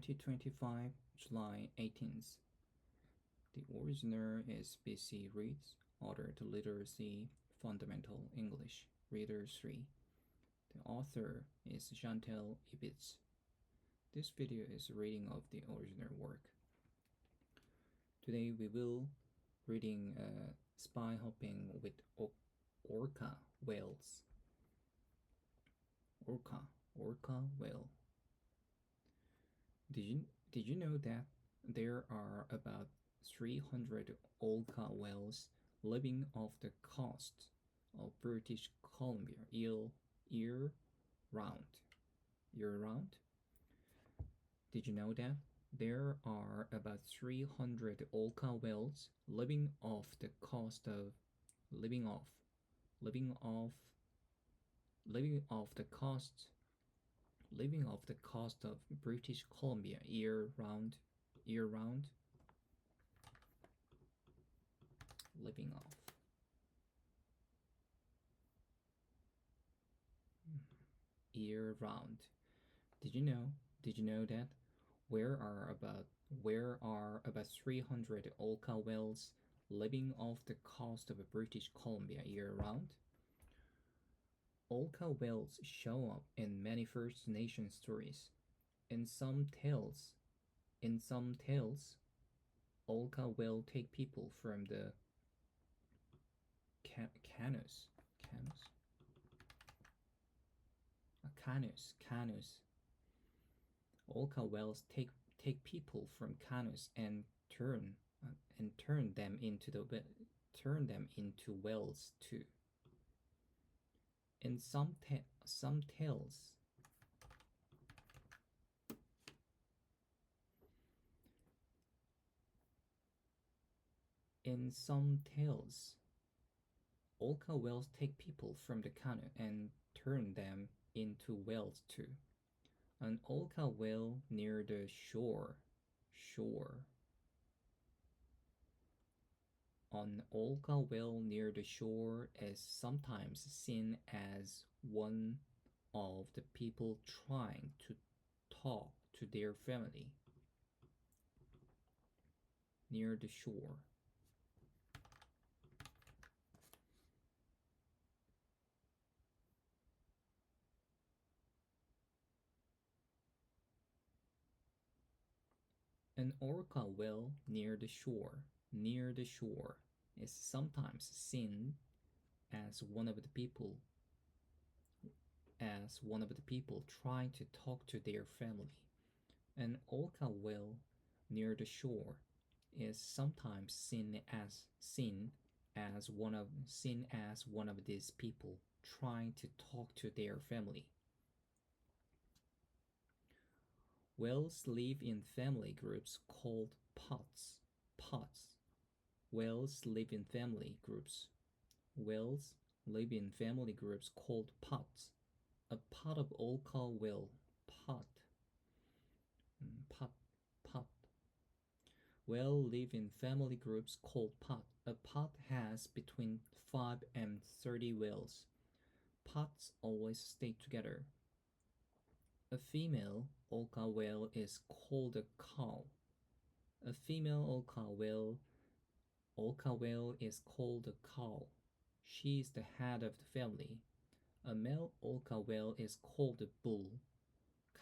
2025, July 18th. The original is BC Reads, Order to Literacy, Fundamental English, Reader 3. The author is Chantal Ibitz. This video is a reading of the original work. Today we will reading Spy Hopping with Orca Whales. Orca Whale. Did you know that there are about 300 orca whales living off the coast of British Columbia year round? Did you know that there are about 300 orca whales living off the coast of living off the coast of British Columbia year round. Living off. Year round. Did you know that where are about 300 orca whales living off the coast of British Columbia year round? Orca whales show up in many First Nation stories. In some tales, orca whale take people from the canoes. Orca whales take people from canoes and turn them into whales too. In some tales, orca whales take people from the canoe and turn them into whales too. An orca whale near the shore. An orca whale near the shore is sometimes seen as one of the people trying to talk to their family. Near the shore. An orca whale near the shore is sometimes seen as one of the people trying to talk to their family. An orca whale near the shore is sometimes seen as one of these people trying to talk to their family. Whales live in family groups called pods. Whales live in family groups called pods. A pod of orca whale pod. Whale live in family groups called pod. A pod has between 5 and 30 whales. Pods always stay together. A female orca whale is called a cow. A female orca whale is called a cow. She is the head of the family. A male orca whale is called a bull.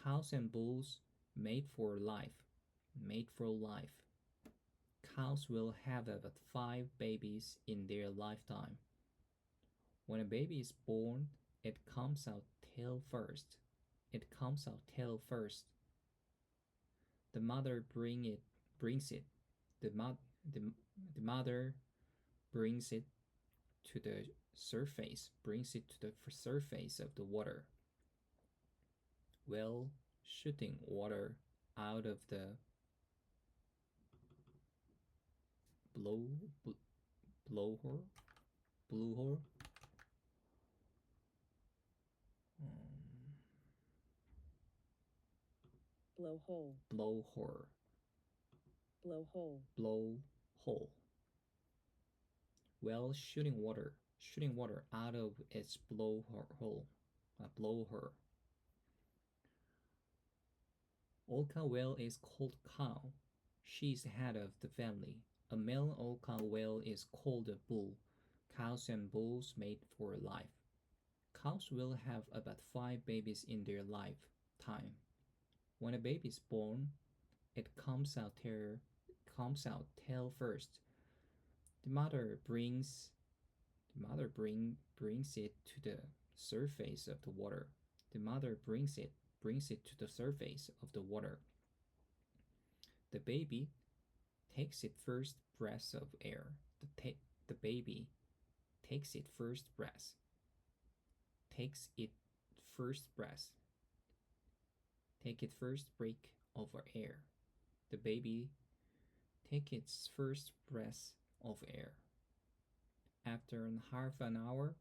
Cows and bulls mate for life. Cows will have about 5 babies in their lifetime. When a baby is born, it comes out tail first. The mother brings it to the surface of the water. Whale shooting water out of the blowhole. Blowhole. Whale shooting water out of its blowhole. Orca whale is called cow. She is the head of the family. A male orca whale is called a bull. Cows and bulls mate for life. Cows will have about 5 babies in their lifetime. When a baby is born, it comes out tail first. The mother brings it to the surface of the water. The mother brings it to the surface of the water. The baby takes its first breath of air. The baby takes its first breath. Takes its first breath. Take its first break of air. The baby takes its first breath of air. After half an hour,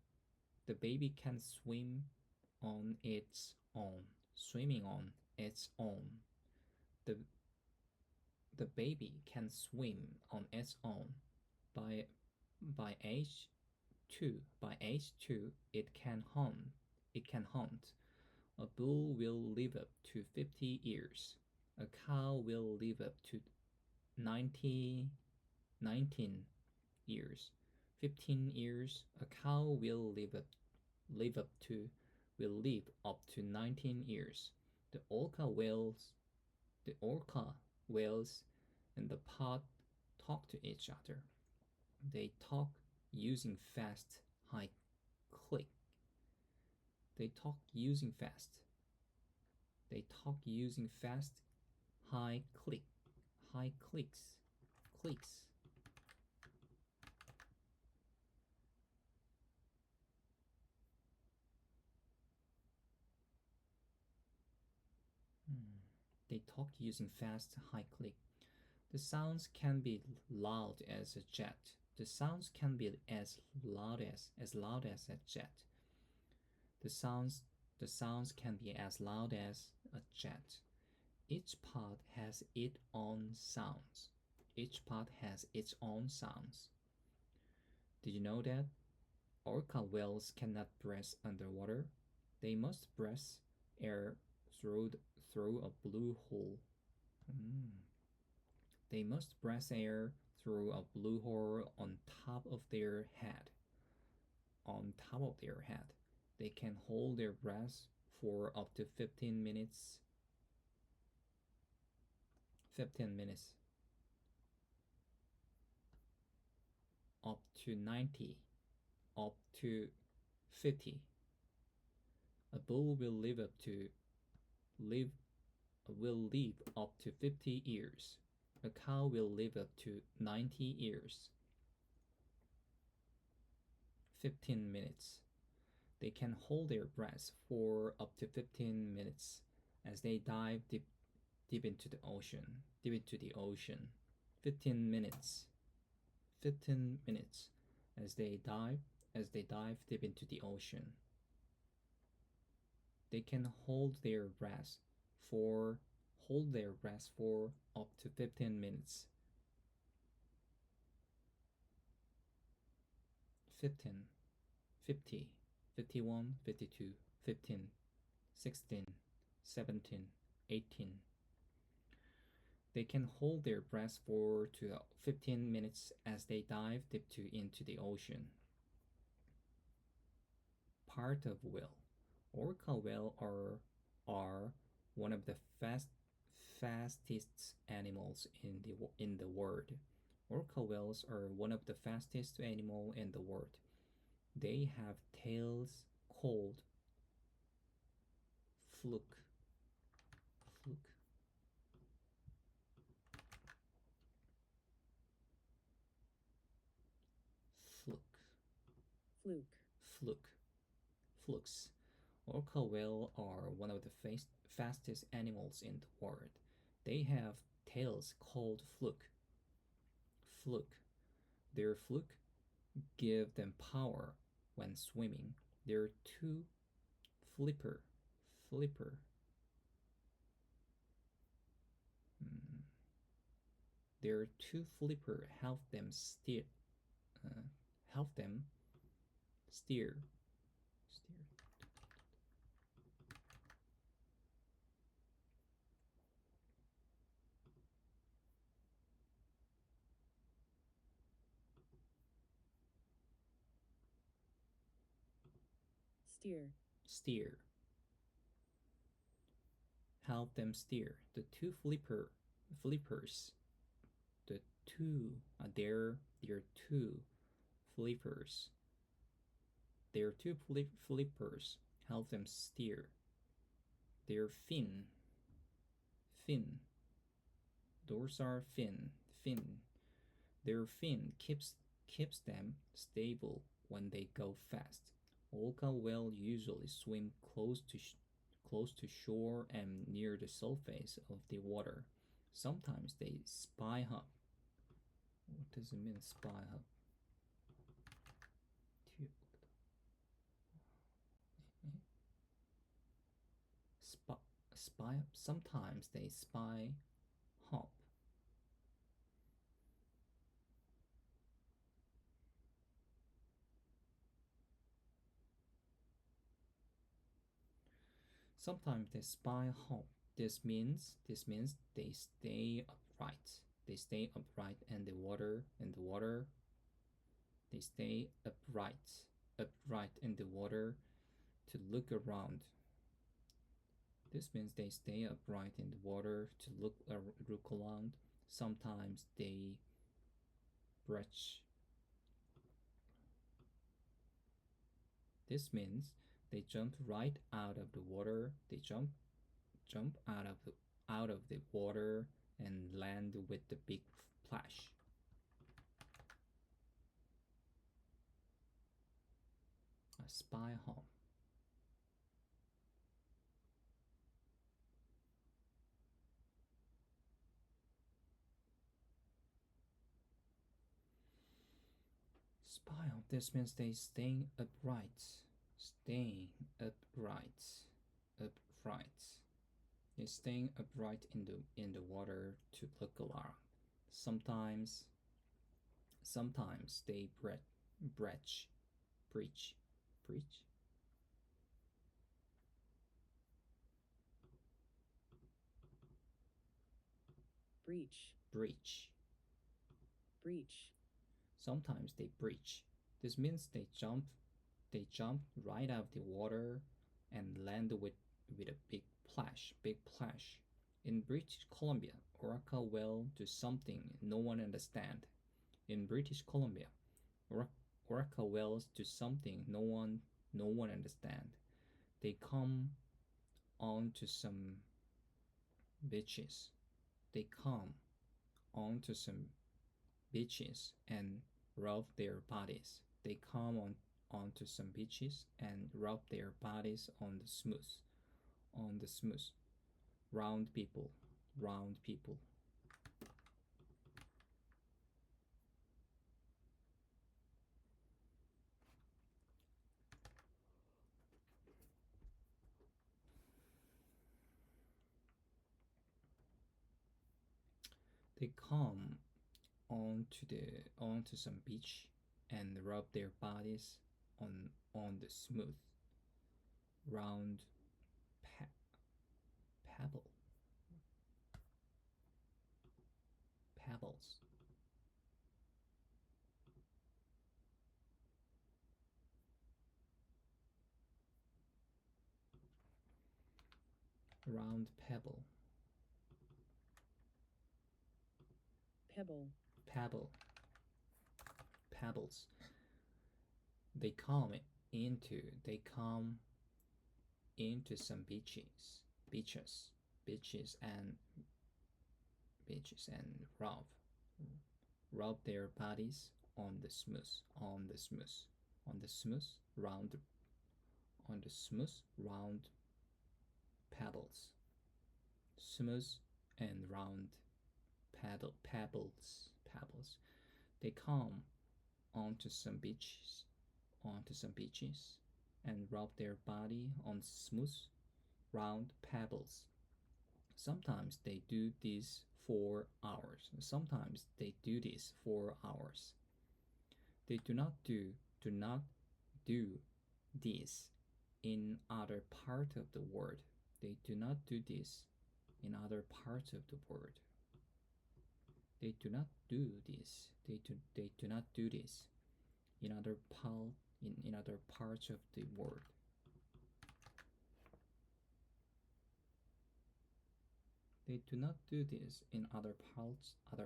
the baby can swim on its own. Swimming on its own. The, the baby can swim on its own. By, by age two, it can hunt. It can hunt. A bull will live up to 50 years. A cow will live up to 19 years. 15 years. A cow will live up to 19 years. The orca whales and the pod talk to each other. They talk using fast high click. They talk using fast. They talk using fast high clicks. Clicks. They talk using fast high click. The sounds can be loud as a jet. The sounds can be as loud as a jet. The sounds can be as loud as a jet. Each pod has its own sounds. Each pod has its own sounds. Did you know that orca whales cannot breathe underwater? They must breathe air through a blue hole. They must breathe air through a blue hole on top of their head. On top of their head. They can hold their breath for up to 15 minutes. 15 minutes. Up to 90. Up to 50. A bull will live up to 50 years. A cow will live up to 90 years. 15 minutes. They can hold their breath for up to 15 minutes as they dive deep into the ocean. 15 minutes. 15 minutes as they dive deep into the ocean. They can hold their breath for up to 15 minutes. 15, 50, 51, 52, 15, 16, 17, 18. They can hold their breath for 15 minutes as they dive deep into the ocean. Part of whale. Orca whale are one of the fastest animals in the world. Orca whales are one of the fastest animals in the world. They have tails called fluke. Fluke. Fluke. Fluke. Fluke. Flukes. Orca whales are one of the fastest animals in the world. They have tails called fluke. Fluke. Their fluke give them power when swimming. Their two flipper. Their two flipper help them steer. Help them steer. Steer. Help them steer. The two flippers. The two. They're two flippers. They're two flippers. Help them steer. Their fin. Those are fin. Their fin keeps them stable when they go fast. Orca whales usually swim close to shore and near the surface of the water. Sometimes they spy hop. What does it mean, spy hop? Spy, spy. Sometimes they spy hop. Sometimes they spy hop. This means they stay upright. They stay upright in the water. They stay upright in the water to look around. This means they stay upright in the water to look around. Sometimes they breach. This means they jump right out of the water. They jump out of the water and land with the big splash. A spy hop. Spy hop. This means they staying upright. Staying upright. Upright. They staying upright in the water to look around. Sometimes they breach breach breach breach. Sometimes they breach. This means they jump right out of the water and land with a big splash. In British Columbia, Orca whale do something no one understand. In British Columbia, Orca whales do something no one understand. They come onto some beaches. They come onto some beaches and rub their bodies. They come onto some beaches and rub their bodies on the smooth, round people. They come onto some beach and rub their bodies on the smooth, round pebble pebbles. Round pebble pebbles. They come into some beaches and rub their bodies on the smooth on the smooth round on the smooth round pebbles. Smooth and round pebbles. They come onto some beaches and rub their body on smooth round pebbles. Sometimes they do this for hours. Sometimes they do this for hours. They do not do this in other part of the world. They do not do this in other parts of the world. They do not do this. They do not do this in other parts of the world. They do not do this in other parts of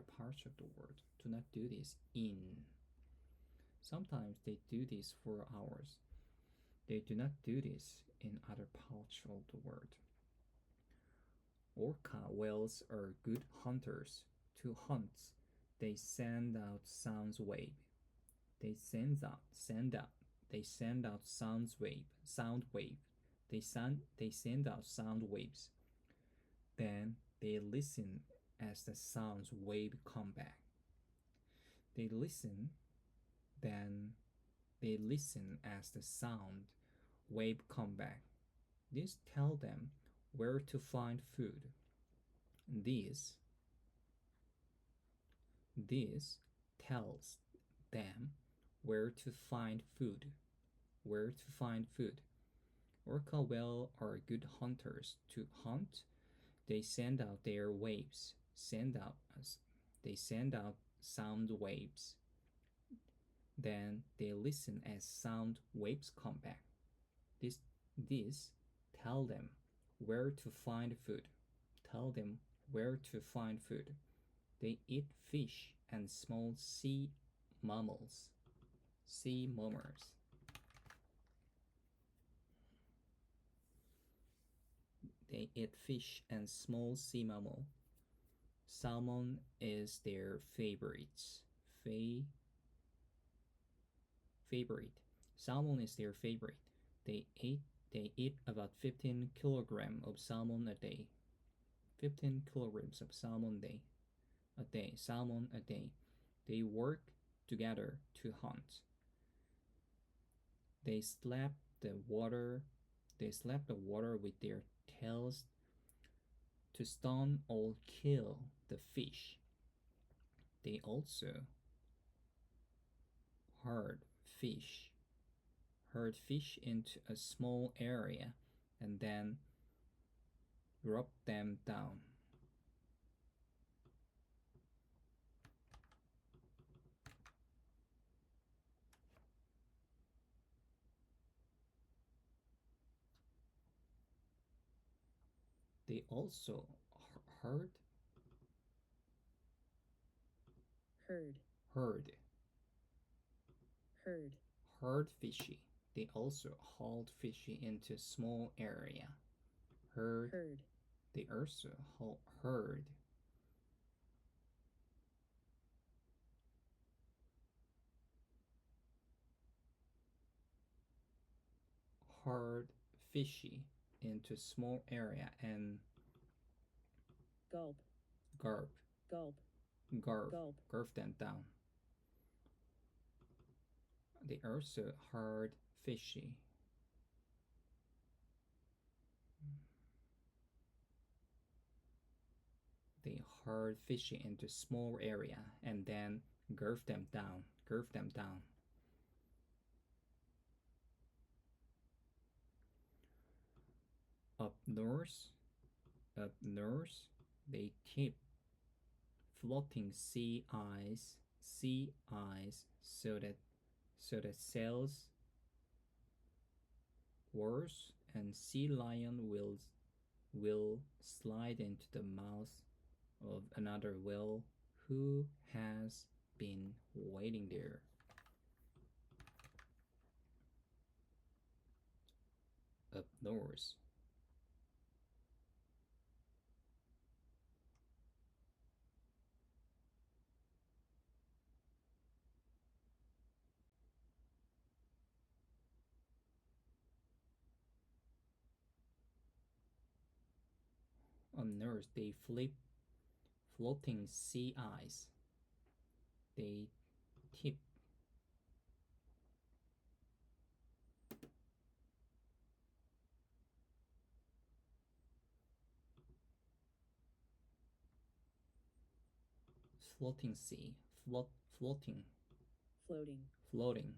the world. Do not do this in. Sometimes they do this for hours. They do not do this in other parts of the world. Orca whales are good hunters. To hunt, they send out sound wave. They send out sound wave. They send out sound waves. Then they listen as the sound wave come back. They listen, then they listen as the sound wave come back. This tell them where to find food. This this tells them where to find food. Where to find food. Orca whale are good hunters. To hunt, they send out their waves. They send out sound waves. Then they listen as sound waves come back. This tell them where to find food. Tell them where to find food. They eat fish and small sea mammals. Sea mammals. They eat fish and small sea mammal. Salmon is their favorite. Favorite. Salmon is their favorite. They eat about 15 kilograms of salmon a day. 15 kilograms of salmon a day. Salmon a day. They work together to hunt. They slap the water. They slap the water with their tails to stun or kill the fish. They also herd fish into a small area and then drop them down. They also herd herd herd herd herd fishy. They also hauled fishy into small area. herd They also herd herd fishy into small area and gulp gulp gulp gulp them down. They also herd fishy. They herd fishy into small area and then gulp them down. Up north, they keep floating sea ice so that sails, whales, and sea lion will slide into the mouth of another whale who has been waiting there. Up north. On Earth, they flip floating sea ice. They tip floating sea, floating, floating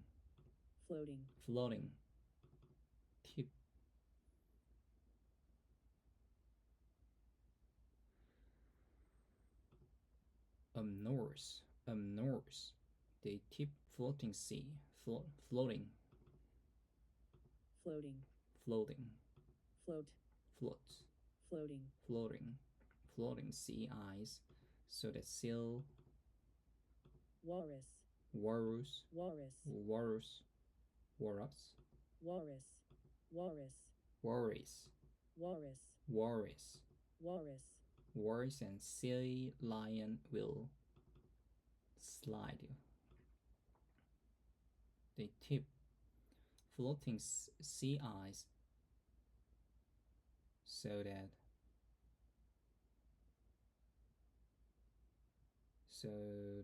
tip north, they tip floating sea, floating, floating floating, float floats, floating floating, floating sea ice, so that seal, walrus, walrus, walrus, walrus, walrus, walrus, walrus, walrus, walrus, walrus, walrus, walrus, and sea lion will slide. They tip floating sea ice so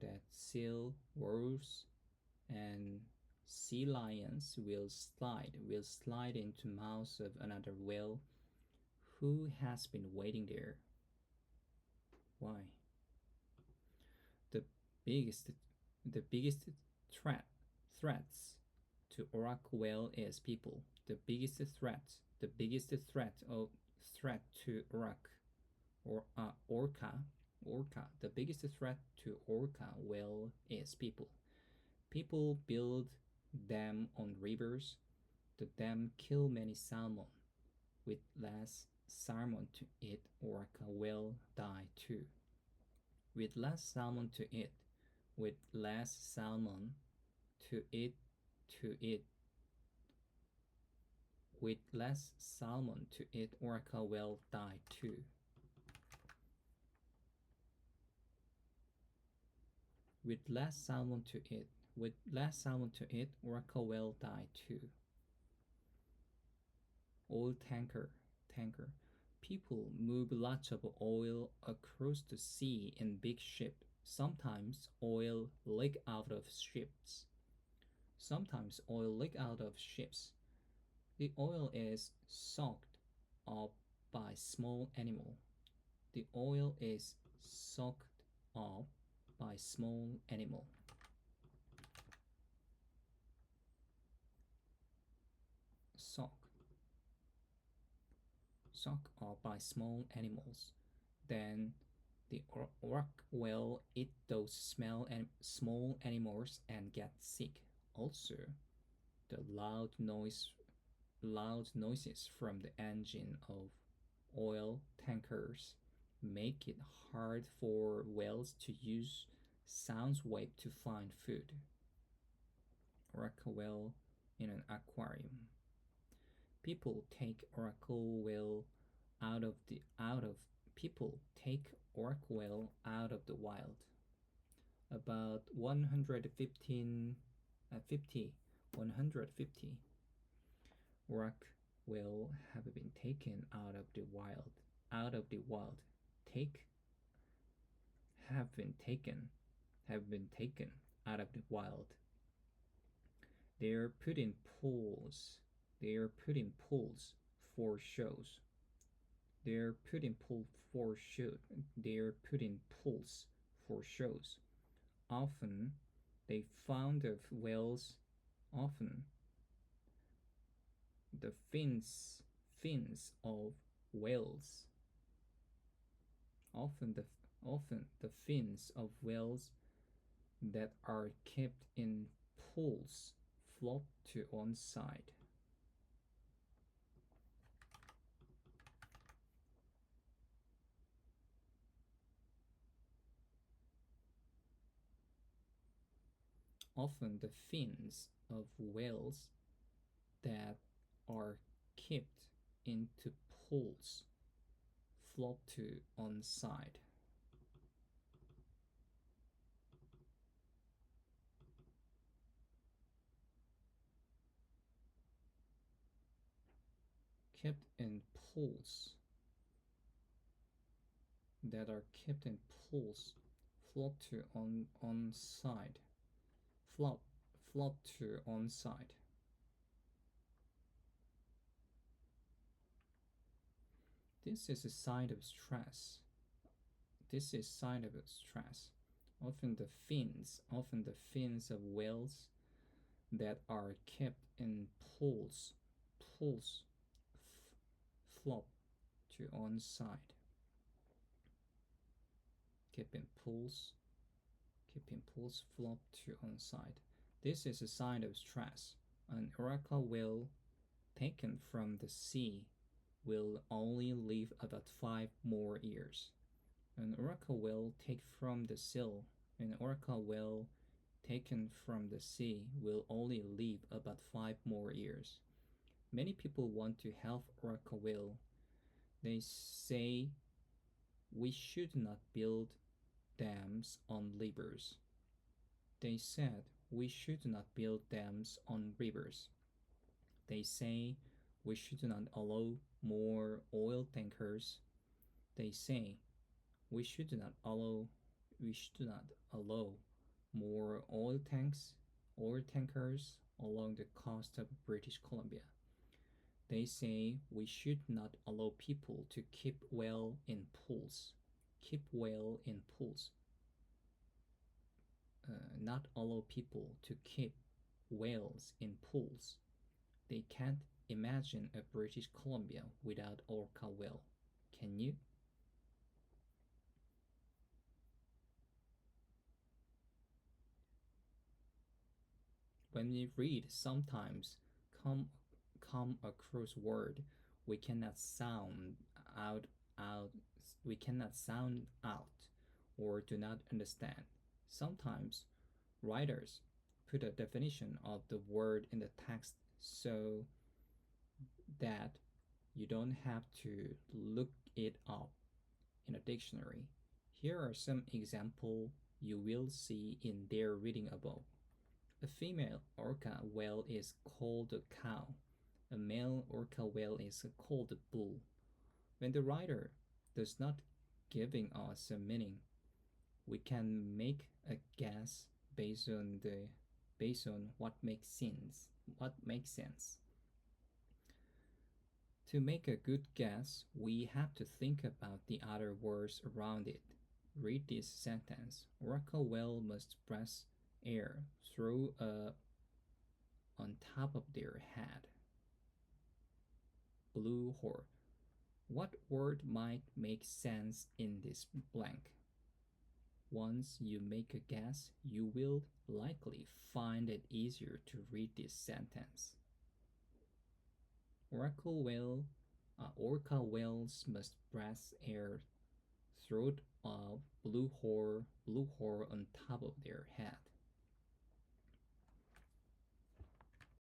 that seal, walrus, and sea lions will slide into mouths of another whale who has been waiting there. Why? The biggest the biggest threats to orca whale is people. The biggest threat to orca. The biggest threat to orca whale is people. People build dam on rivers. The dam kill many salmon. With less salmon to eat, orca will die too. With less salmon to eat, with less salmon to eat, to eat, with less salmon to eat, orca will die too. With less salmon to eat, orca will die too. Oil tanker. People move lots of oil across the sea in big ships. Sometimes oil leak out of ships. The oil is soaked up by small animal. The oil is soaked up by small animal. Soaked up by small animals. Then the orca will eat those small animals and get sick. Also, the loud noises from the engine of oil tankers make it hard for whales to use sound wave to find food. Orca whale in an aquarium. People take orca whale out of people take orca whale out of the wild. About 150 orca whale have been taken out of the wild. Take have been taken out of the wild. They're put in pools. For shows. They're put in pools for shows. Often they found of whales. Often the fins of whales. Often the fins of whales that are kept in pools flop to one side. Often the fins of whales that are kept into pools flop to one side. Kept in pools that are kept in pools flop to on side. Flop to on side. This is a sign of stress. Often the fins of whales that are kept in pools flop to one side. Keeping pools flop to one side. This is a sign of stress. An orca whale taken from the sea will only live about 5 more years. An orca whale take from the seal. An orca whale taken from the sea will only live about 5 more years. Many people want to help orca whale. They say we should not build dams on rivers. They said we should not build dams on rivers. They say we should not allow more oil tankers. They say we should not allow we should not allow more oil tankers along the coast of British Columbia. They say we should not allow people to keep whale in pools. Keep whale in pools. Not allow people to keep whales in pools. They can't imagine a British Columbia without orca whale. Can you? When we read, sometimes come come across word we cannot sound out out we cannot sound out or do not understand. Sometimes writers put a definition of the word in the text so that you don't have to look it up in a dictionary. Here are some examples you will see in their reading above. A female orca whale is called a cow. A male orca whale is called a bull. When the writer does not giving us a meaning, we can make a guess based on what makes sense. What makes sense. To make a good guess, we have to think about the other words around it. Read this sentence. Orca whale must breathe air through a on top of their head. Blue hole. What word might make sense in this blank? Once you make a guess, you will likely find it easier to read this sentence. Orca whales must breathe air through a blue hole on top of their head.